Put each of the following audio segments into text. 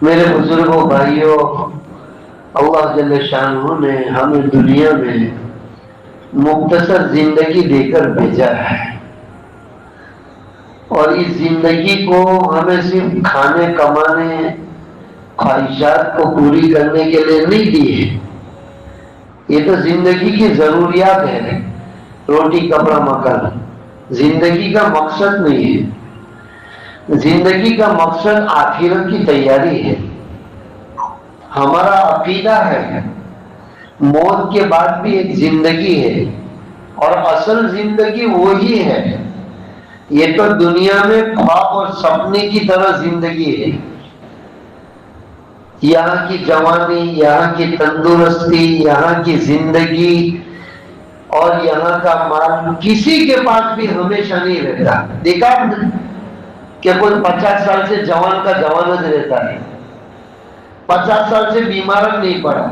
میرے بزرگوں بھائیوں، اللہ جل شانہ نے ہمیں دنیا میں مختصر زندگی دے کر بھیجا ہے، اور اس زندگی کو ہمیں صرف کھانے کمانے خواہشات کو پوری کرنے کے لیے نہیں دی ہے۔ یہ تو زندگی کی ضروریات ہے، روٹی کپڑا مکان، زندگی کا مقصد نہیں ہے۔ زندگی کا مقصد آخرت کی تیاری ہے۔ ہمارا عقیدہ ہے موت کے بعد بھی ایک زندگی ہے، اور اصل زندگی وہی ہے۔ یہ تو دنیا میں خواب اور سپنے کی طرح زندگی ہے۔ یہاں کی جوانی، یہاں کی تندرستی، یہاں کی زندگی اور یہاں کا مال کسی کے پاس بھی ہمیشہ نہیں رہتا۔ دیکھا کہ کوئی 50 سال سے جوان کا جوان رہتا ہے، 50 سال سے بیمار نہیں پڑا۔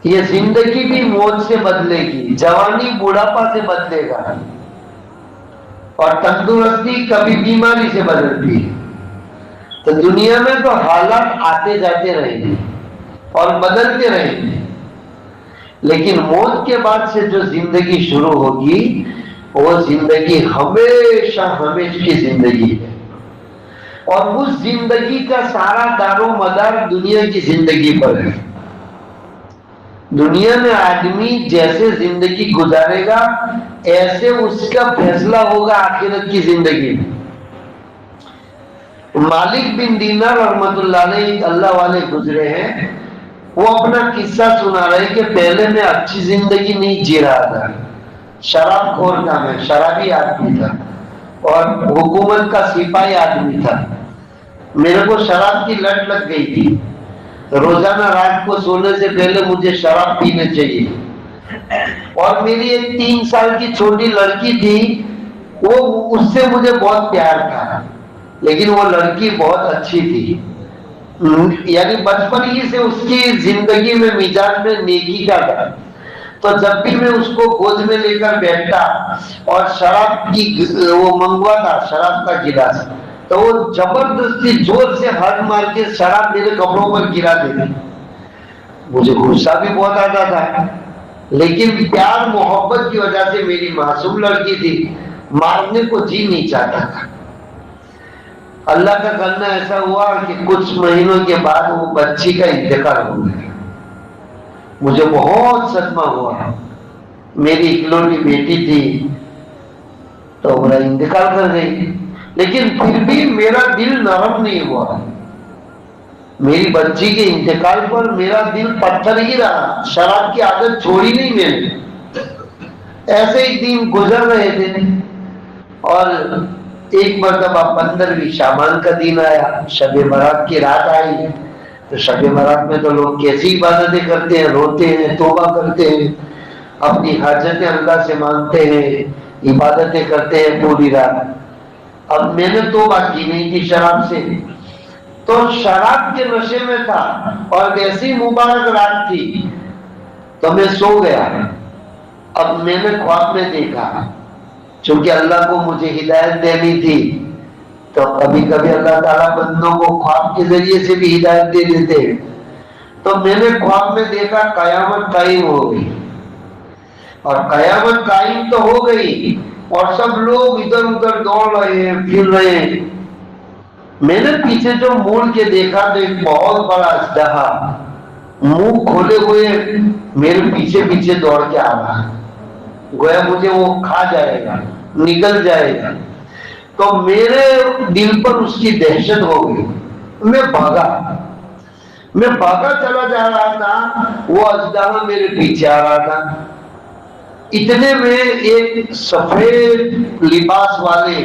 یہ زندگی بھی موت سے بدلے گی، جوانی بڑھاپا سے بدلے گا، اور تندرستی کبھی بیماری سے بدلتی ہے۔ تو دنیا میں تو حالات آتے جاتے رہیں گے اور بدلتے رہیں گے، لیکن موت کے بعد سے جو زندگی شروع ہوگی وہ زندگی ہمیشہ ہمیشہ کی زندگی ہے، اور اس زندگی کا سارا دار و مدار دنیا کی زندگی پر ہے۔ دنیا میں آدمی جیسے زندگی گزارے گا ایسے اس کا فیصلہ ہوگا آخرت کی زندگی میں۔ مالک بن دینار رحمت اللہ علیہ، اللہ والے گزرے ہیں، وہ اپنا قصہ سنا رہے کہ پہلے میں اچھی زندگی نہیں جی رہا تھا، شراب خور تھا، میں شرابی آدمی تھا اور حکومت کا سپاہی آدمی تھا۔ میرے کو شراب کی لت لگ گئی تھی، روزانہ رات کو سونے سے پہلے مجھے شراب پینے چاہیے، اور میری ایک 3 سال کی چھوٹی لڑکی تھی، وہ اس سے مجھے بہت پیار تھا، لیکن وہ لڑکی بہت اچھی تھی، یعنی بچپن ہی سے اس کی زندگی میں مزاج میں نیکی کا تھا۔ تو جب بھی میں اس کو گود میں لے کر بیٹھتا اور شراب کی وہ منگواتا، شراب کا گلاس، تو وہ زبردستی زور سے ہاتھ مار کے شراب میرے کپڑوں پر گرا دیتی۔ مجھے غصہ بھی بہت آتا تھا، لیکن پیار محبت کی وجہ سے، میری معصوم لڑکی تھی، مارنے کو جی نہیں چاہتا تھا۔ اللہ کا کرنا ایسا ہوا کہ کچھ مہینوں کے بعد وہ بچی کا انتقال ہو گیا۔ مجھے بہت صدمہ ہوا، میری اکلوٹی بیٹی تھی تو میرا انتقال کر گئی، لیکن پھر بھی میرا دل نرم نہیں ہوا۔ میری بچی کے انتقال پر میرا دل پتھر ہی رہا، شراب کی عادت چھوڑی نہیں میں نے۔ ایسے ہی دن گزر رہے تھے، اور ایک مرتبہ 15ویں شعبان کا دن آیا، شب برات کی رات آئی۔ تو شب برات میں تو لوگ کیسی عبادتیں کرتے ہیں، روتے ہیں، توبہ کرتے ہیں، اپنی حاجتیں اللہ سے مانگتے ہیں، عبادتیں کرتے ہیں پوری رات۔ اب میں نے توبہ کی نہیں تھی شراب سے، تو شراب کے نشے میں تھا، اور ایسی مبارک رات تھی تو میں سو گیا۔ اب میں نے خواب میں دیکھا، چونکہ اللہ کو مجھے ہدایت دینی تھی، تو کبھی کبھی اللہ تعالیٰ بندوں کو خواب کے ذریعے سے بھی ہدایت دے دیتے ہیں۔ تو میں نے خواب میں دیکھا قیامت قائم ہو گئی، اور قیامت قائم تو ہو گئی، اور سب لوگ ادھر ادھر دوڑ رہے ہیں، پھر رہے ہیں۔ میں نے پیچھے جو مول کے دیکھا تو ایک بہت بڑا اژدہا منہ کھولے ہوئے میرے پیچھے پیچھے دوڑ کے آ رہا ہے، گویا مجھے وہ کھا جائے گا، نگل جائے گا۔ تو میرے دل پر اس کی دہشت ہو گئی، میں بھاگا چلا جا رہا تھا، وہ اژدہا میرے پیچھے آ رہا تھا۔ اتنے میں ایک سفید لباس والے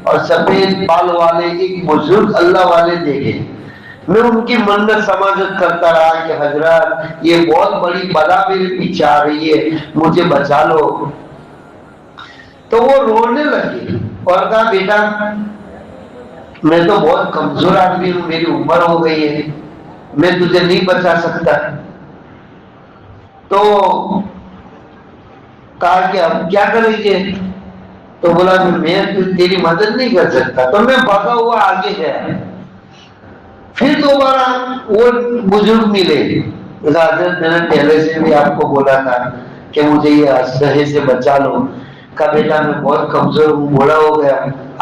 اور سفید بال والے ایک بزرگ اللہ والے دیکھے۔ میں ان کی منت سماجت کرتا رہا کہ حضرات یہ بہت بڑی بلا میرے پیچھے آ رہی ہے، مجھے بچا لو۔ تو وہ رونے لگے اور کہا بیٹا میں تو بہت کمزور آدمی ہوں، میری عمر ہو گئی ہے، میں تجھے نہیں بچا سکتا۔ تو کہا کہ اب کیا کریں گے؟ تو بولا میں تیری مدد نہیں کر سکتا، تو میں بھاگا ہوا آگے گیا. پھر دوبارہ وہ بزرگ ملے، حضرت میں نے پہلے سے بھی آپ کو بولا تھا کہ مجھے یہ اسلحے سے بچا لو. کہا بیٹا میں بہت کمزور ہوں، بوڑھا ہو گیا،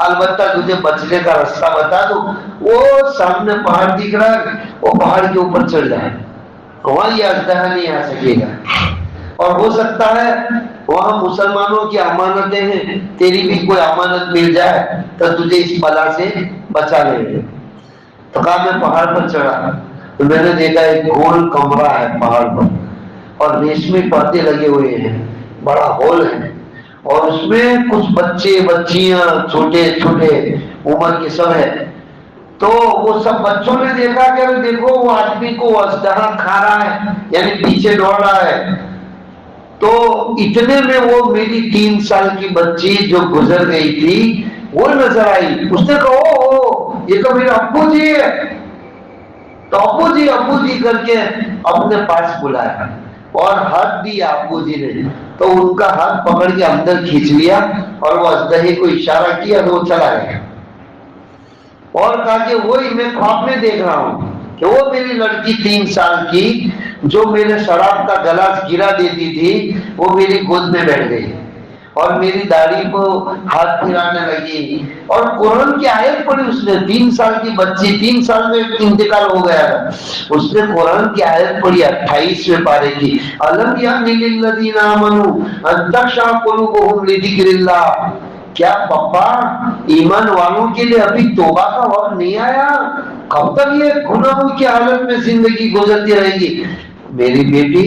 البتہ تجھے بچنے کا راستہ بتا دو. وہ سامنے پہاڑ دکھ رہا ہے، وہ پہاڑ کے اوپر چڑھ جائے، وہاں یہ اسلحہ نہیں آ سکے گا. اور ہو سکتا ہے وہاں مسلمانوں کی امانتیں ہیں، تیری بھی کوئی امانت مل جائے تو تجھے اس بلا سے بچا لے گا. تو کہا میں پہاڑ پر چڑھا تو میں نے دیکھا ایک گول کمرہ ہے پہاڑ پر، اور ریشمی پردے لگے ہوئے ہیں، بڑا ہال ہے، اور اس میں کچھ بچے بچیاں چھوٹے چھوٹے عمر کے سب ہے. تو وہ سب بچوں نے دیکھا کہ دیکھو وہ آدمی کو اسلحہ کھا رہا ہے، یعنی پیچھے دوڑ رہا ہے. تو اتنے میں وہ میری 3 سال کی بچی جو گزر گئی تھی وہ نظر آئی. اس نے کہا او یہ تو میرے ابو جی ہے. تو ابو جی کر کے اپنے پاس بلایا اور ہاتھ دیا ابو جی نے. تو ان کا ہاتھ پکڑ کے اندر کھینچ لیا اور وہ اسلحے کو اشارہ کیا تو وہ چلا گیا. اور کہا کہ وہی میں خواب میں دیکھ رہا ہوں کہ وہ میری لڑکی 3 سال کی جو میرے شراب کا گلاس گرا دیتی تھی وہ میری گود میں بیٹھ گئی اور میری داڑھی کو ہاتھ پھرانے لگی اور قرآن کی آیت پڑھی. اس نے 3 سال کی بچی، 3 سال میں انتقال ہو گیا تھا، اس نے قرآن کی آیت پڑھی 28ویں پارے کی، الم یانی للذین آمنوا ان تخشع قلوبهم لذکر اللہ. کیا پپا ایمان والوں کے لیے ابھی توبہ کا وقت نہیں آیا؟ کب تک یہ گناہوں کی حالت میں زندگی گزرتی رہے گی؟ میری بیٹی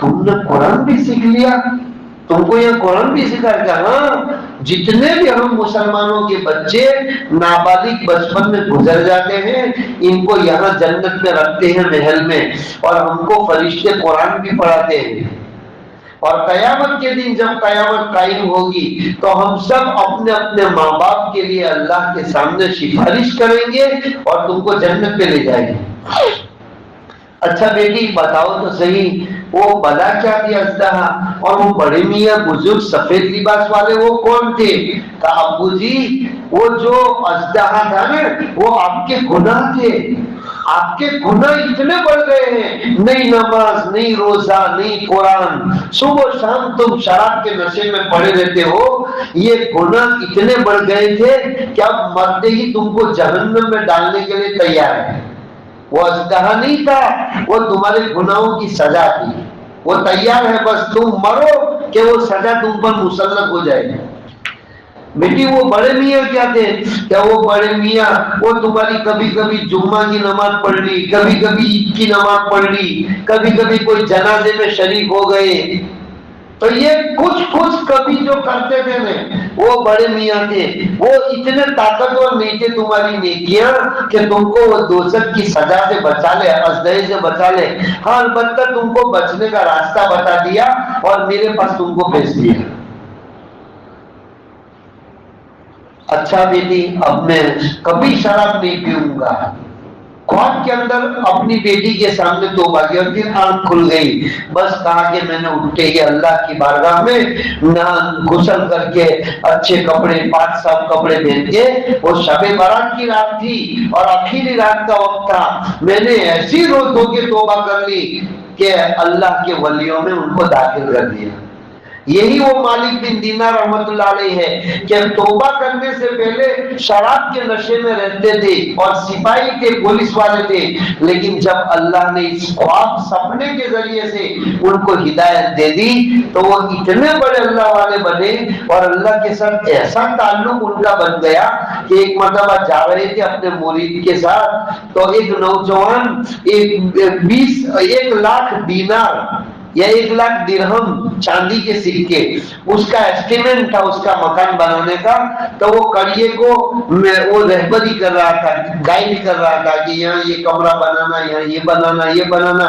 تم نے قرآن بھی سیکھ لیا، تم کو یہ قرآن بھی سکھا کہ ہاں جتنے بھی ہم مسلمانوں کے بچے نابالغ بچپن میں گزر جاتے ہیں ان کو یہاں جنت میں رکھتے ہیں محل میں، اور ہم کو فرشتے قرآن بھی پڑھاتے ہیں. اور قیامت کے دن جب قیامت قائم ہوگی تو ہم سب اپنے اپنے ماں باپ کے لیے اللہ کے سامنے سفارش کریں گے اور تم کو جنت پہ لے جائیں گے. اچھا بیٹی بتاؤ تو صحیح وہ بلا کیا تھی اسلحہ، اور وہ بڑے میاں بزرگ سفید لباس والے وہ کون تھے؟ کہا ابو جی وہ جو اسلحہ تھا نا وہ آپ کے گناہ تھے. آپ کے گناہ اتنے بڑھ گئے ہیں، نہیں نماز نہیں روزہ نہیں قرآن، صبح شام تم شراب کے نشے میں پڑے رہتے ہو، یہ گناہ اتنے بڑھ گئے تھے کہ اب مرتے ہی تم کو جہنم میں ڈالنے کے لیے تیار ہے. وہ اسلحہ نہیں تھا، وہ تمہارے گناہوں کی سزا تھی. وہ تیار ہے بس تم مرو کہ وہ سزا تم پر مسلط ہو جائے گی. بیٹی وہ بڑے میاں کیا تھے؟ کیا وہ بڑے میاں وہ تمہاری کبھی کبھی جمعہ کی نماز پڑھ لی، کبھی کبھی عید کی نماز پڑھ لی، کبھی کبھی کوئی جنازے میں شریک ہو گئے. تو یہ کچھ کبھی جو کرتے تھے نا وہ بڑے میاں تھے. وہ اتنے طاقتور نہیں تھے تمہاری نیکیاں کہ تم کو وہ دوزخ کی سزا سے بچا لے، اسلحے سے بچا لے. ہاں البتہ تم کو بچنے کا راستہ بتا دیا اور میرے پاس تم کو بھیج دیا. اچھا بیٹی اب میں کبھی شراب نہیں پیوں گا. خواب کے اندر اپنی بیٹی کے سامنے توبہ کی اور پھر آنکھ کھل گئی. بس کہا کہ میں نے اٹھتے ہی اللہ کی بارگاہ میں غسل کر کے اچھے کپڑے پاک صاف کپڑے پہن کے، وہ شب برات کی رات تھی اور آخری رات کا وقت تھا، میں نے ایسی رو دھو کے توبہ کر لی کہ اللہ کے ولیوں میں ان کو داخل کر دیا. یہی وہ مالک بن دینار رحمت اللہ علیہ ہے کہ توبہ کرنے سے پہلے شراب کے نشے میں رہتے تھے اور سپاہی تھے، پولیس والے تھے، لیکن جب اللہ نے اس خواب سپنے کے ذریعے سے ان کو ہدایت دے دی تو وہ اتنے بڑے اللہ والے بنے اور اللہ کے ساتھ ایسا تعلق ان کا بن گیا کہ ایک مرتبہ جا رہے تھے اپنے مرید کے ساتھ تو ایک نوجوان 1 لاکھ دینار یا 1 لاکھ درہم چاندی کے سکے اس کا ایسٹیمیٹ تھا اس کا مکان بنانے کا. تو وہ کڑیے کو وہ رہبری کر رہا تھا، گائیڈ کر رہا تھا کہ یہاں یہ کمرہ بنانا، یہاں یہ بنانا یہ بنانا.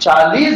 40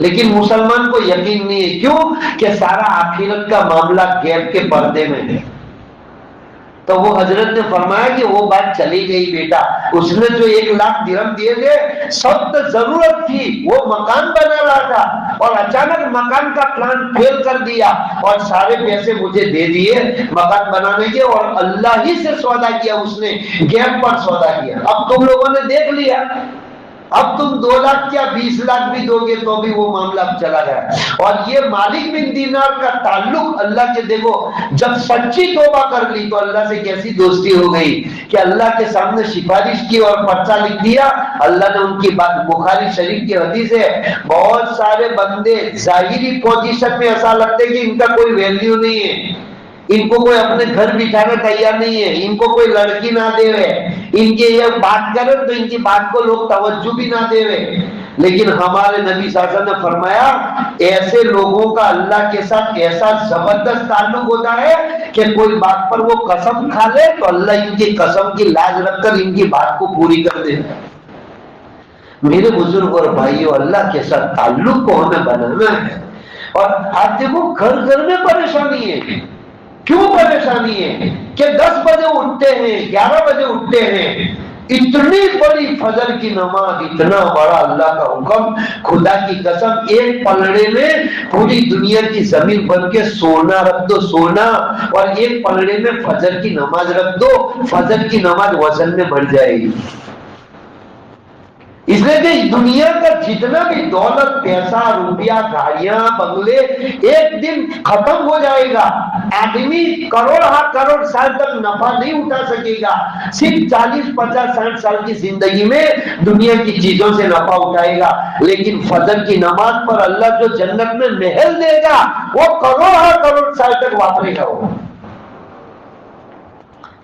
لیکن مسلمان کو یقین نہیں ہے. کیوں؟ کہ سارا آخرت کا معاملہ غیب کے پردے میں ہے. تو وہ حضرت نے فرمایا کہ وہ بات چلی گئی بیٹا. اس نے جو 1,00,000 درہم دیے تھے سخت ضرورت تھی، وہ مکان بنا رہا تھا اور اچانک مکان کا پلان فیل کر دیا اور سارے پیسے مجھے دے دیے مکان بنانے کے، اور اللہ ہی سے سودا کیا، اس نے غیب پر سودا کیا. اب تم لوگوں نے دیکھ لیا، اب تم 2,00,000 کیا 20,00,000 بھی دو گے تو بھی وہ معاملہ اب چلا گیا. اور یہ مالک بن دینار کا تعلق اللہ کے، دیکھو جب سچی توبہ کر لی تو اللہ سے کیسی دوستی ہو گئی کہ اللہ کے سامنے سفارش کی اور پرچہ لکھ دیا. اللہ نے ان کی بات، بخاری شریف کی حدیث ہے، بہت سارے بندے ظاہری پوزیشن میں ایسا لگتے کہ ان کا کوئی ویلیو نہیں ہے، ان کو کوئی اپنے گھر بٹھانا تیار نہیں ہے، ان کو کوئی لڑکی نہ دے رہے، ان کے یہ بات کریں تو ان کی بات کو لوگ توجہ بھی نہ دے رہے. لیکن ہمارے نبی صلی اللہ علیہ وسلم نے فرمایا ایسے لوگوں کا اللہ کے ساتھ ایسا زبردست تعلق ہوتا ہے کہ کوئی بات پر وہ قسم کھا لے تو اللہ ان کی قسم کی لاج رکھ کر ان کی بات کو پوری کر دے. میرے بزرگ اور بھائیوں، اللہ کے ساتھ تعلق کو ہمیں بنانا ہے. اور آپ دیکھو گھر گھر میں پریشانی ہے. کیوں پریشانی ہے؟ کہ 10 بجے اٹھتے ہیں، 11 بجے اٹھتے ہیں، اتنی بڑی فجر کی نماز، اتنا بڑا اللہ کا حکم، خدا کی قسم ایک پلڑے میں پوری دنیا کی زمین بن کے سونا رکھ دو، سونا، اور ایک پلڑے میں فجر کی نماز رکھ دو، فجر کی نماز وزن میں بڑھ جائے گی. اس لیے کہ دنیا کا جتنا بھی دولت، پیسہ، روپیہ، گاڑیاں، بنگلے ایک دن ختم ہو جائے گا. آدمی کروڑ سال تک نفع نہیں اٹھا سکے گا. صرف 40، 50، 60 سال کی زندگی میں دنیا کی چیزوں سے نفع اٹھائے گا. لیکن فجر کی نماز پر اللہ جو جنت میں محل دے گا وہ کروڑ سال تک واپرے گا وہ.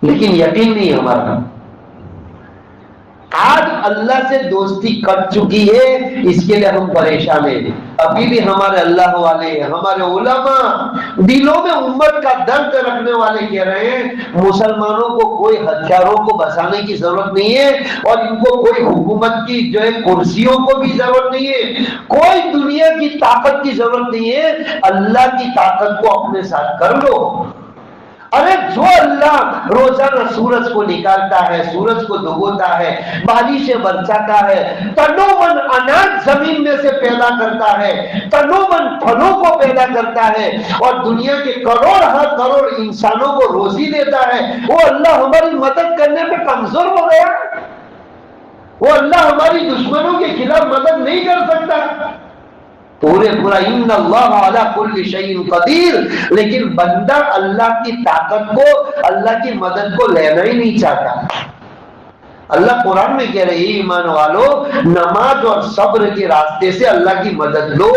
لیکن یقین نہیں ہمارا. آج اللہ سے دوستی کٹ چکی ہے، اس کے لیے ہم پریشان ہیں. ابھی بھی ہمارے اللہ والے، ہمارے علماء دلوں میں امت کا درد رکھنے والے کہہ رہے ہیں مسلمانوں کو کوئی ہتھیاروں کو بسانے کی ضرورت نہیں ہے، اور ان کو کوئی حکومت کی جو ہے کرسیوں کو بھی ضرورت نہیں ہے، کوئی دنیا کی طاقت کی ضرورت نہیں ہے، اللہ کی طاقت کو اپنے ساتھ کر لو. ارے جو اللہ روزانہ سورج کو نکالتا ہے، سورج کو ڈبوتا ہے، بارشیں برساتا ہے، تنو من اناج زمین میں سے پیدا کرتا ہے، تنو من پھلوں کو پیدا کرتا ہے، اور دنیا کے کروڑ انسانوں کو روزی دیتا ہے، وہ اللہ ہماری مدد کرنے میں کمزور ہو گیا؟ وہ اللہ ہماری دشمنوں کے خلاف مدد نہیں کر سکتا؟ پورا ان اللہ علی کل شیء قدیر. لیکن بندہ اللہ کی طاقت کو، اللہ کی مدد کو لینا ہی نہیں چاہتا. اللہ قرآن میں کہہ رہے ہیں ایمان والو نماز اور صبر کے راستے سے اللہ کی مدد لو.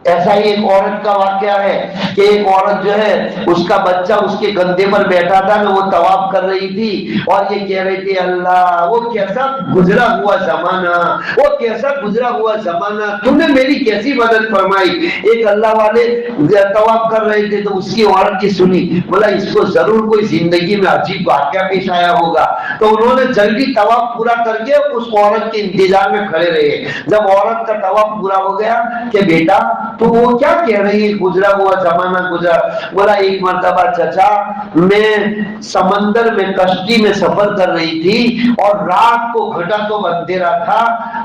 ایسا ہی ایک عورت کا واقعہ ہے کہ ایک عورت جو ہے اس کا بچہ اس کے گندے پر بیٹھا تھا نا، وہ طواف کر رہی تھی اور یہ کہہ رہی تھی اللہ وہ کیسا گزرا ہوا زمانہ، وہ کیسا گزرا ہوا زمانہ، تم نے میری کیسی مدد فرمائی. ایک اللہ والے طواف کر رہے تھے تو اس کی عورت کی سنی، بولا اس کو ضرور کوئی زندگی میں عجیب واقعہ پیش آیا ہوگا. تو انہوں نے جلدی طواف پورا کر کے اس عورت کے انتظار میں کھڑے رہے. جب عورت کا طواف پورا ہو گیا کہ بیٹا تو وہ کیا کہہ رہی ہے گزرا ہوا زمانہ گزرا. بولا ایک مرتبہ چچا میں سمندر میں کشتی میں سفر کر رہی تھی اور رات کو گھٹا تو اندھیرا تھا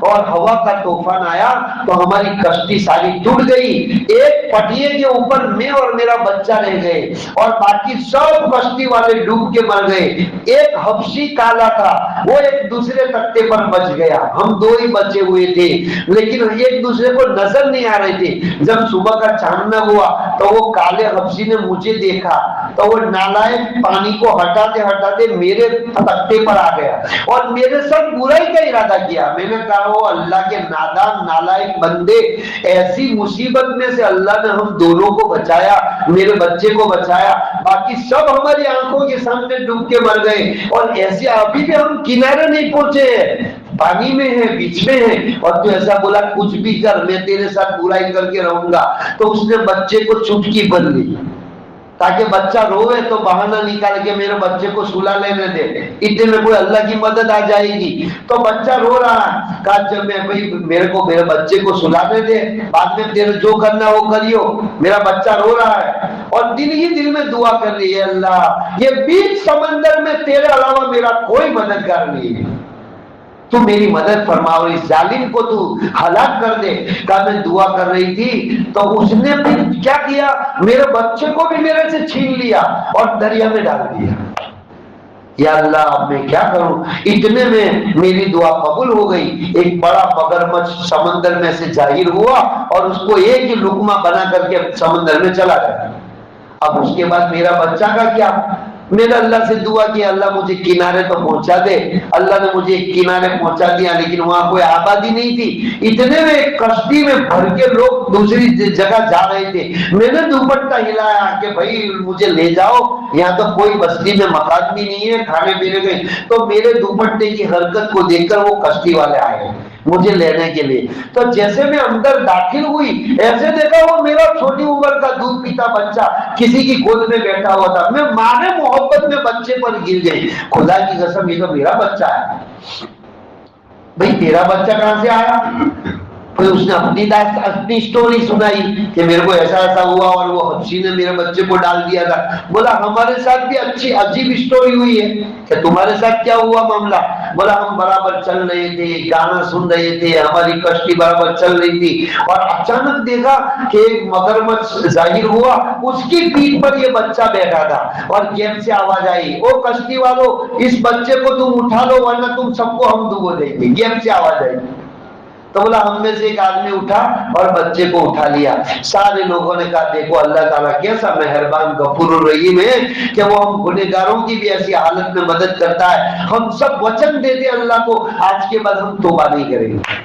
اور ہوا کا طوفان آیا تو ہماری کشتی ساری ٹوٹ گئی. ایک پٹیے کے اوپر میں اور میرا بچہ رہ گئے اور باقی سب کشتی والے ڈوب کے مر گئے. ایک حبشی کالا تھا وہ ایک دوسرے تختے پر بچ گیا، ہم دو ہی بچے ہوئے تھے لیکن ایک دوسرے کو نظر نہیں آ رہے تھے. جب صبح کا چاندنا ہوا تو وہ کالے حبشی نے مجھے دیکھا تو وہ نالائق پانی کو ہٹاتے ہٹاتے میرے تختے پر آ گیا اور میرے ساتھ برائی کا ارادہ کیا. میں نے کہا وہ اللہ کے نادان نالائق بندے، ایسی مصیبت میں سے اللہ نے ہم دونوں کو بچایا، میرے بچے کو بچایا، باقی سب ہماری آنکھوں کے سامنے ڈوب کے مر گئے اور ایسے ابھی بھی ہم کنارے نہیں پہنچے، پانی میں ہے، بیچ میں ہے، اور تو ایسا بولا کچھ بھی کر میں تیرے ساتھ برائی کر کے رہوں گا. تو اس نے بچے کو چٹکی بن لی تاکہ بچہ روے تو بہانہ نکال کے میرے بچے کو سلا لینے دے، اتنے میں کوئی اللہ کی مدد آ جائے گی۔ تو بچہ رو رہا ہے، کہا جب میں بھائی میرے کو میرے بچے کو سلانے دے، بعد میں تیرے جو کرنا وہ کریو، میرا بچہ رو رہا ہے۔ اور دل ہی دل میں دعا کر رہی ہے، اللہ یہ بیچ سمندر میں تیرے علاوہ میرا کوئی مددگار نہیں ہے، تو میری مدد فرما اور اس ظالم کو تو ہلاک کر دے۔ کہا میں دعا کر رہی تھی تو اس نے پھر کیا کیا، میرے بچے کو بھی میرے سے چھین لیا اور دریا میں ڈال دیا۔ یا اللہ اب میں کیا کروں؟ اتنے میں میری دعا قبول ہو گئی، ایک بڑا مگرمچھ سمندر میں سے ظاہر ہوا اور اس کو ایک ہی لقمہ بنا کر کے سمندر میں چلا گیا۔ اب اس کے بعد میرا بچہ کا کیا؟ میں نے اللہ سے دعا کی، اللہ مجھے کنارے تو پہنچا دے۔ اللہ نے مجھے کنارے پہنچا دیا، لیکن وہاں کوئی آبادی نہیں تھی۔ اتنے میں ایک کشتی میں بھر کے لوگ دوسری جگہ جا رہے تھے۔ میں نے دوپٹہ ہلایا کہ بھائی مجھے لے جاؤ، یہاں تو کوئی بستی میں مکان بھی نہیں ہے، کھانے پینے کے۔ تو میرے دوپٹے کی حرکت کو دیکھ کر وہ کشتی والے آئے مجھے لینے کے لیے۔ تو جیسے میں اندر داخل ہوئی، ایسے دیکھا وہ میرا چھوٹی عمر کا دودھ پیتا بچہ کسی کی گود میں بیٹھا ہوا تھا۔ میں ماں نے محبت میں بچے پر گر گئی، خدا کی قسم یہ تو میرا بچہ ہے۔ بھئی تیرا بچہ کہاں سے آیا؟ پھر اس نے اپنی سٹوری سنائی کہ میرے کو ایسا ایسا ہوا اور وہ حبشی نے میرے بچے کو ڈال دیا تھا۔ بولا ہمارے ساتھ بھی اچھی عجیب سٹوری ہوئی ہے کہ تمہارے ساتھ کیا ہوا معاملہ؟ بولا ہم برابر چل رہے تھے، گانا سن رہے تھے، ہماری کشتی برابر چل رہی تھی اور اچانک دیکھا کہ ایک مگرمچھ ظاہر ہوا، اس کی پیٹھ پر یہ بچہ بیٹھا تھا اور جیب سے آواز آئی، او کشتی والو اس بچے کو تم اٹھا لو ورنہ تم سب کو ہم ڈبو دیں گے۔ جیب سے آواز آئی تو بولا ہم میں سے ایک آدمی اٹھا اور بچے کو اٹھا لیا۔ سارے لوگوں نے کہا دیکھو اللہ تعالیٰ کیسا مہربان غفور الرحیم ہے کہ وہ ہم گنہگاروں کی بھی ایسی حالت میں مدد کرتا ہے۔ ہم سب وچن دیتے اللہ کو آج کے بعد ہم توبہ نہیں کریں گے۔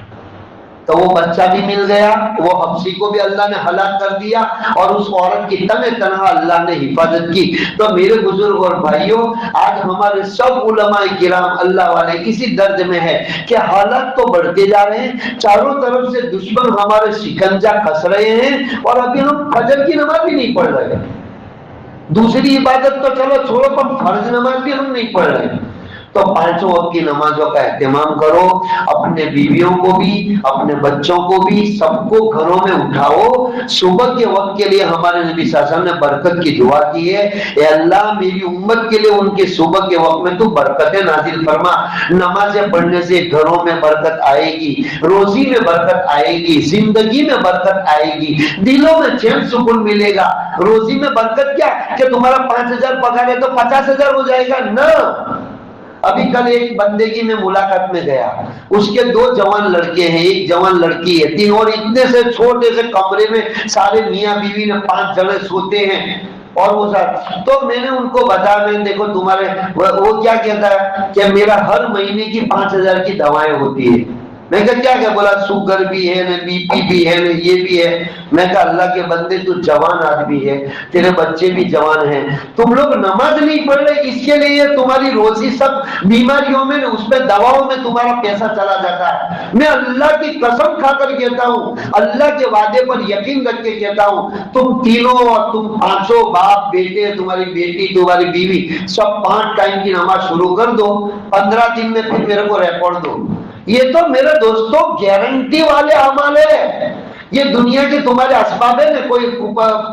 تو وہ بچہ بھی مل گیا، وہ حبشی کو بھی اللہ نے ہلاک کر دیا اور اس عورت کی تنہ تنہا اللہ نے حفاظت کی۔ تو میرے بزرگ اور بھائیوں، آج ہمارے سب علماء کرام اللہ والے اسی درد میں ہے کہ حالات تو بڑھتے جا رہے ہیں، چاروں طرف سے دشمن ہمارے شکنجہ کس رہے ہیں اور ابھی ہم فجر کی نماز بھی نہیں پڑھ رہے۔ دوسری عبادت تو چلو چھوڑو، پر فرض نماز بھی ہم نہیں پڑھ رہے۔ تو پانچوں وقت کی نمازوں کا اہتمام کرو، اپنے بیویوں کو بھی اپنے بچوں کو بھی سب کو گھروں میں اٹھاؤ۔ صبح کے وقت کے لیے ہمارے نبی صلی اللہ علیہ وسلم نے برکت کی دعا کی ہے، اے اللہ میری امت کے لیے ان کے صبح کے وقت میں تو برکتیں نازل فرما۔ نمازیں پڑھنے سے گھروں میں برکت آئے گی، روزی میں برکت آئے گی، زندگی میں برکت آئے گی، دلوں میں چین سکون ملے گا۔ روزی میں برکت کیا کہ تمہارا 5,000 پگار ہے تو 50,000 ہو جائے گا؟ نہ، ابھی کل ایک بندے کی میں ملاقات میں گیا، اس کے 2 جوان لڑکے ہیں، ایک جوان لڑکی ہے، 3 اور اتنے سے چھوٹے سے کمرے میں سارے میاں بیوی نے 5 جنے سوتے ہیں اور وہ ساتھ۔ تو میں نے ان کو بتایا، میں دیکھو تمہارے وہ کیا کہتا ہے کہ میرا ہر مہینے کی 5,000 کی دوائیں ہوتی ہے۔ میں کہا کیا کیا؟ بولا شوگر بھی ہے نا، بی پی بھی ہے نا، یہ بھی ہے۔ میں کہا اللہ کے بندے تو جوان آدمی ہے، تیرے بچے بھی جوان ہیں، تم لوگ نماز نہیں پڑھ رہے، اس کے لیے تمہاری روزی سب بیماریوں میں، اس پہ دواؤں میں تمہارا پیسہ چلا جاتا ہے۔ میں اللہ کی قسم کھا کر کہتا ہوں، اللہ کے وعدے پر یقین رکھ کے کہتا ہوں، تم تینوں اور تم 5 باپ بیٹے، تمہاری بیٹی، تمہاری بیوی، سب 5 ٹائم کی نماز شروع کر دو، 15 دن میں پھر میرے کو ریکارڈ دو۔ یہ تو میرے دوستوں گارنٹی والے عمل ہے۔ یہ دنیا کے تمہارے اسباب ہے نا، کوئی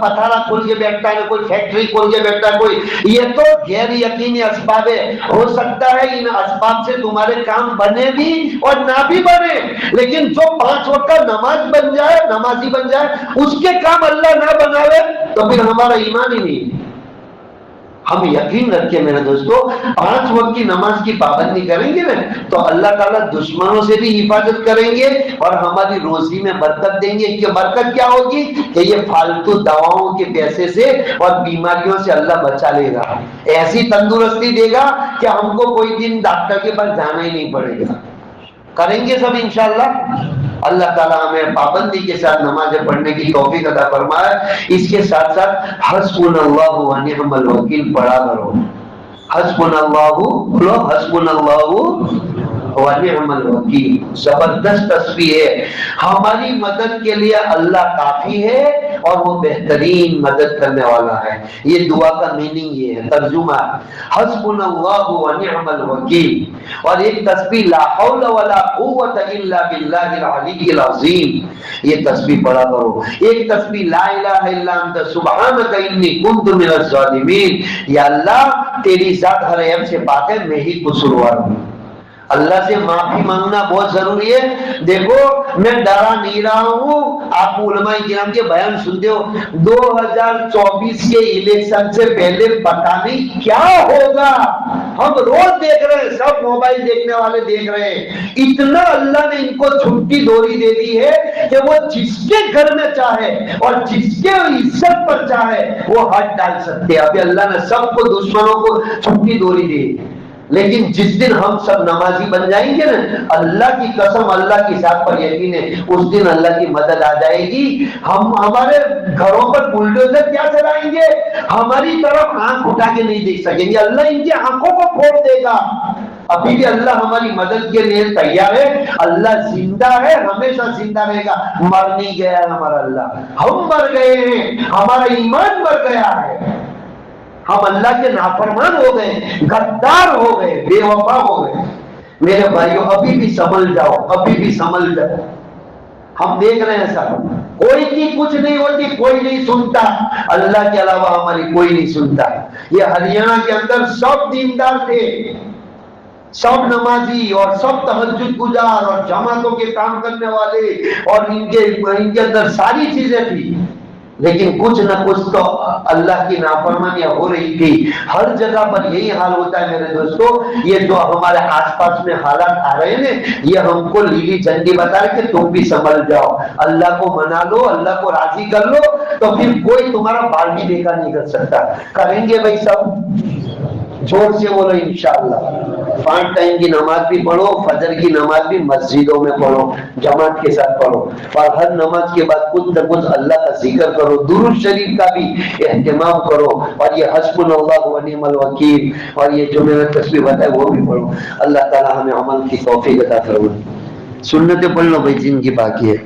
پتھارا کھول کے بیٹھتا ہے، کوئی فیکٹری کھول کے بیٹھتا ہے کوئی، یہ تو غیر یقینی اسباب ہے۔ ہو سکتا ہے ان اسباب سے تمہارے کام بنے بھی اور نہ بھی بنے، لیکن جو 5 وقت کا نماز بن جائے، نمازی بن جائے، اس کے کام اللہ نہ بناوے تو پھر ہمارا ایمان ہی نہیں۔ ہم یقین رکھیں میرے دوستو، 5 وقت کی نماز کی پابندی کریں گے نا تو اللہ تعالیٰ دشمنوں سے بھی حفاظت کریں گے اور ہماری روزی میں برکت دیں گے۔ کہ برکت کیا ہوگی کہ یہ فالتو دواؤں کے پیسے سے اور بیماریوں سے اللہ بچا لے گا، ایسی تندرستی دے گا کہ ہم کو کوئی دن ڈاکٹر کے پاس جانا ہی نہیں پڑے گا۔ کریں گے سب انشاءاللہ۔ اللہ تعالیٰ ہمیں پابندی کے ساتھ نمازیں پڑھنے کی توفیق عطا فرمائے۔ اس کے ساتھ ساتھ حسبنا اللہ و نعم الوکیل پڑھا کرو۔ حسبنا اللہ، بولو حسبنا اللہ و نعم الوکیل۔ زبردست تسبیح ہے، ہماری مدد کے لیے اللہ کافی ہے اور وہ بہترین مدد کرنے والا ہے. یہ دعا کا میننگ یہ ہے. ترجمہ حسبنا اللہ ونعم الوکیل. اور ایک تسبیح لا حول ولا قوت الا باللہ العلی العظیم، یہ تسبیح پڑھا کرو. ایک تسبیح لا الہ الا انت سبحانک انی کنت من الظالمین، یا اللہ تیری ذات ہر عیب سے پاک ہے، میں ہی قصوروار ہوں. اللہ سے معافی مانگنا بہت ضروری ہے. دیکھو میں ڈرا نہیں رہا ہوں، آپ علماء کرام کے بیان سنتے ہو. 2024 کے الیکشن سے پہلے پتہ نہیں کیا ہوگا. ہم روز دیکھ رہے ہیں، سب موبائل دیکھنے والے دیکھ رہے ہیں. اتنا اللہ نے ان کو چھٹی دوری دے دی ہے کہ وہ جس کے گھر میں چاہے اور جس کے عزت پر چاہے وہ ہاتھ ڈال سکتے ہیں. ابھی اللہ نے سب کو دشمنوں کو چھٹی دوری دی. لیکن جس دن ہم سب نمازی بن جائیں گے نا، اللہ کی قسم، اللہ کی ذات پر یقین ہے، اس دن اللہ کی مدد آ جائے گی. ہم ہمارے گھروں پر بلڈوزر کیا چلائیں گے، ہماری طرف آنکھ اٹھا کے نہیں دیکھ سکیں گے. اللہ ان کی آنکھوں کو پھوڑ دے گا. ابھی بھی اللہ ہماری مدد کے لیے تیار ہے. اللہ زندہ ہے، ہمیشہ زندہ رہے گا. مر نہیں گیا ہے ہمارا اللہ. ہم مر گئے ہیں، ہمارا ایمان مر گیا ہے. ہم اللہ کے نافرمان ہو گئے، غدار ہو گئے، بے وفا ہو گئے. میرے بھائیوں ابھی بھی سنبھل جاؤ، ابھی بھی سنبھل جاؤ. ہم دیکھ رہے ہیں سب، کوئی کی کچھ نہیں ہوتی، کوئی نہیں سنتا. اللہ کے علاوہ ہماری کوئی نہیں سنتا. یہ ہریانہ کے اندر سب دیندار تھے، سب نمازی اور سب تہجد گزار اور جماعتوں کے کام کرنے والے، اور ان کے اندر ساری چیزیں تھی. لیکن کچھ نہ کچھ تو اللہ کی نافرمانیاں ہو رہی تھی. ہر جگہ پر یہی حال ہوتا ہے میرے دوستو. یہ جو ہمارے آس پاس میں حالات آ رہے ہیں یہ ہم کو لیلی جھنڈی بتا رہے کہ تم بھی سنبھل جاؤ، اللہ کو منا لو، اللہ کو راضی کر لو، تو پھر کوئی تمہارا بال بھی دیکھا نہیں کر سکتا. کریں گے بھائی سب؟ زور سے بولو انشاءاللہ. 5 ٹائم کی نماز بھی پڑھو، فجر کی نماز بھی مسجدوں میں پڑھو، جماعت کے ساتھ پڑھو، اور ہر نماز کے بعد کچھ نہ کچھ اللہ کا ذکر کرو. درود شریف کا بھی اہتمام کرو، اور یہ حسبنا اللہ ونعم الوکیل اور یہ جو میں نے تسبیح بتایا وہ بھی پڑھو. اللہ تعالی ہمیں عمل کی توفیق عطا فرمائے. سنتیں پڑھ لو بھائی جن کی باقی ہے.